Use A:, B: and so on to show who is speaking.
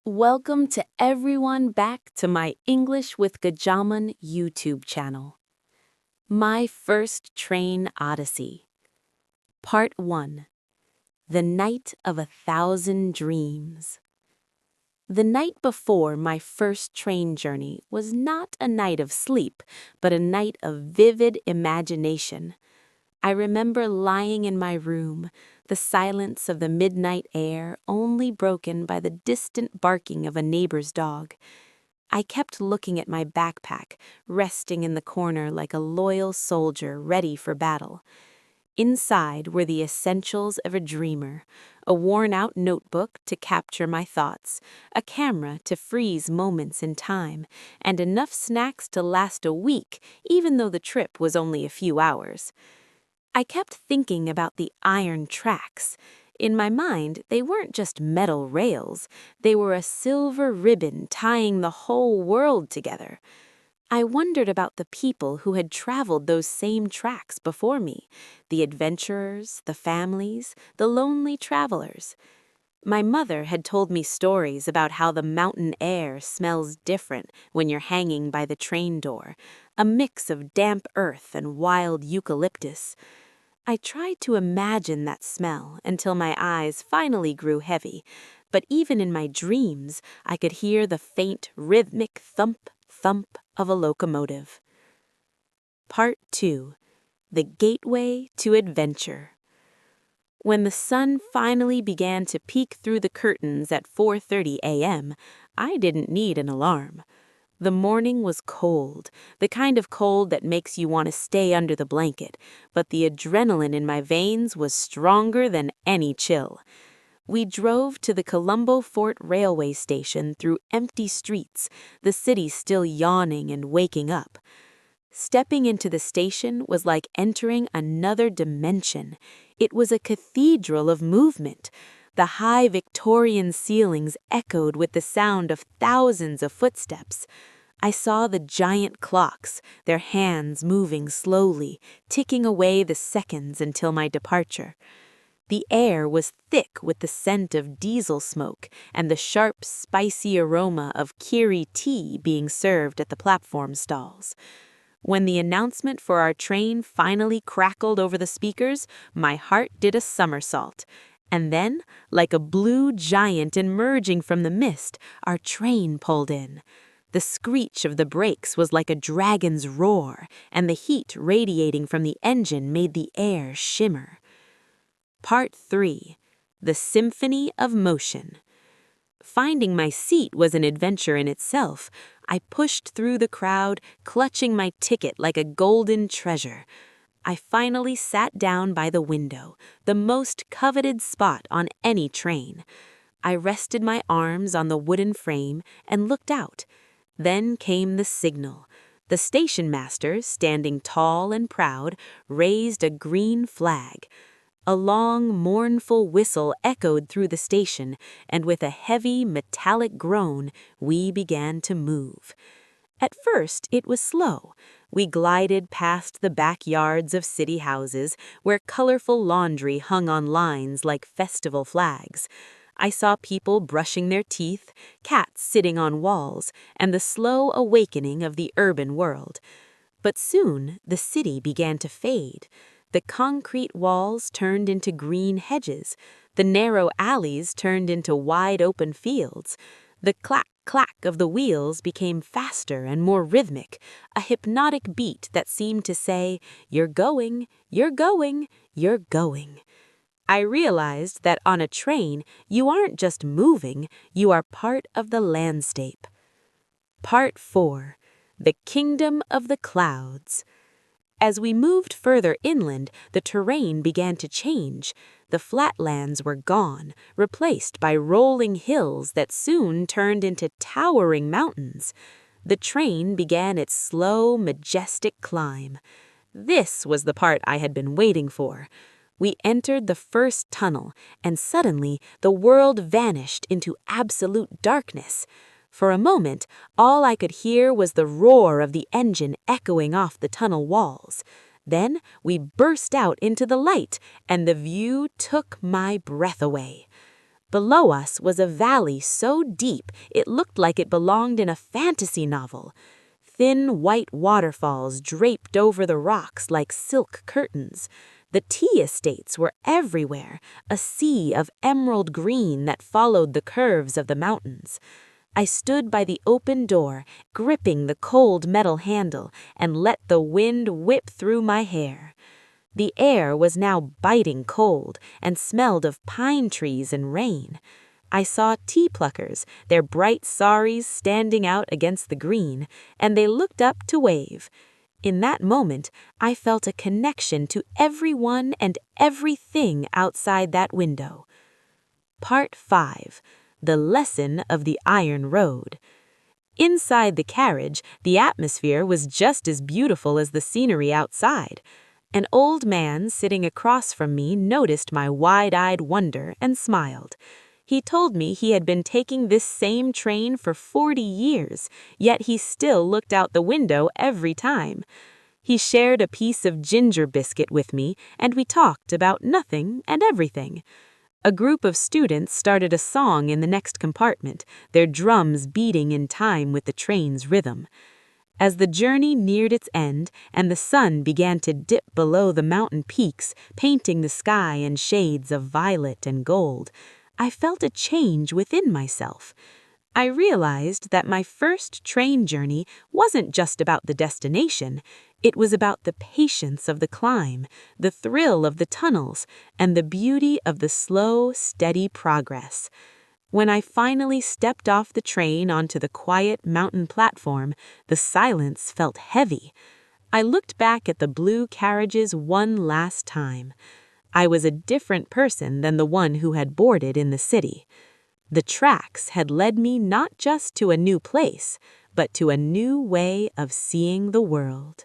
A: Welcome to everyone back to my English with Gajaman YouTube channel. My First Train Odyssey. Part 1. The Night of 1,000 Dreams. The night before my first train journey was not a night of sleep, but a night of vivid imagination. I remember lying in my room, the silence of the midnight air only broken by the distant barking of a neighbor's dog. I kept looking at my backpack, resting in the corner like a loyal soldier ready for battle. Inside were the essentials of a dreamer: a worn-out notebook to capture my thoughts, a camera to freeze moments in time, and enough snacks to last a week, even though the trip was only a few hours. I kept thinking about the iron tracks. In my mind, they weren't just metal rails, they were a silver ribbon tying the whole world together. I wondered about the people who had traveled those same tracks before me, the adventurers, the families, the lonely travelers. My mother had told me stories about how the mountain air smells different when you're hanging by the train door, a mix of damp earth and wild eucalyptus. I tried to imagine that smell until my eyes finally grew heavy, but even in my dreams, I could hear the faint, rhythmic thump, thump of a locomotive. Part 2. The Gateway to Adventure. When the sun finally began to peek through the curtains at 4:30 a.m., I didn't need an alarm. The morning was cold, the kind of cold that makes you want to stay under the blanket, but the adrenaline in my veins was stronger than any chill. We drove to the Colombo Fort railway station through empty streets, the city still yawning and waking up. Stepping into the station was like entering another dimension. It was a cathedral of movement. The high Victorian ceilings echoed with the sound of thousands of footsteps. I saw the giant clocks, their hands moving slowly, ticking away the seconds until my departure. The air was thick with the scent of diesel smoke and the sharp, spicy aroma of kiri tea being served at the platform stalls. When the announcement for our train finally crackled over the speakers, my heart did a somersault. And then, like a blue giant emerging from the mist, our train pulled in. The screech of the brakes was like a dragon's roar, and the heat radiating from the engine made the air shimmer. Part 3. The Symphony of Motion. Finding my seat was an adventure in itself. I pushed through the crowd, clutching my ticket like a golden treasure. I finally sat down by the window, the most coveted spot on any train. I rested my arms on the wooden frame and looked out. Then came the signal. The station master, standing tall and proud, raised a green flag. A long, mournful whistle echoed through the station, and with a heavy, metallic groan, we began to move. At first, it was slow. We glided past the backyards of city houses, where colorful laundry hung on lines like festival flags. I saw people brushing their teeth, cats sitting on walls, and the slow awakening of the urban world. But soon, the city began to fade. The concrete walls turned into green hedges. The narrow alleys turned into wide-open fields. The clack-clack of the wheels became faster and more rhythmic, a hypnotic beat that seemed to say, "You're going, you're going, you're going." I realized that on a train, you aren't just moving, you are part of the landscape. Part 4. The Kingdom of the Clouds. As we moved further inland, the terrain began to change. The flatlands were gone, replaced by rolling hills that soon turned into towering mountains. The train began its slow, majestic climb. This was the part I had been waiting for. We entered the first tunnel, and suddenly the world vanished into absolute darkness. For a moment, all I could hear was the roar of the engine echoing off the tunnel walls. Then we burst out into the light, and the view took my breath away. Below us was a valley so deep it looked like it belonged in a fantasy novel. Thin white waterfalls draped over the rocks like silk curtains. The tea estates were everywhere, a sea of emerald green that followed the curves of the mountains. I stood by the open door, gripping the cold metal handle, and let the wind whip through my hair. The air was now biting cold and smelled of pine trees and rain. I saw tea pluckers, their bright saris standing out against the green, and they looked up to wave. In that moment, I felt a connection to everyone and everything outside that window. Part 5. The Lesson of the Iron Road. Inside the carriage, the atmosphere was just as beautiful as the scenery outside. An old man sitting across from me noticed my wide-eyed wonder and smiled. He told me he had been taking this same train for 40 years, yet he still looked out the window every time. He shared a piece of ginger biscuit with me, and we talked about nothing and everything. A group of students started a song in the next compartment, their drums beating in time with the train's rhythm. As the journey neared its end and the sun began to dip below the mountain peaks, painting the sky in shades of violet and gold, I felt a change within myself. I realized that my first train journey wasn't just about the destination. It was about the patience of the climb, the thrill of the tunnels, and the beauty of the slow, steady progress. When I finally stepped off the train onto the quiet mountain platform, the silence felt heavy. I looked back at the blue carriages one last time. I was a different person than the one who had boarded in the city. The tracks had led me not just to a new place, but to a new way of seeing the world.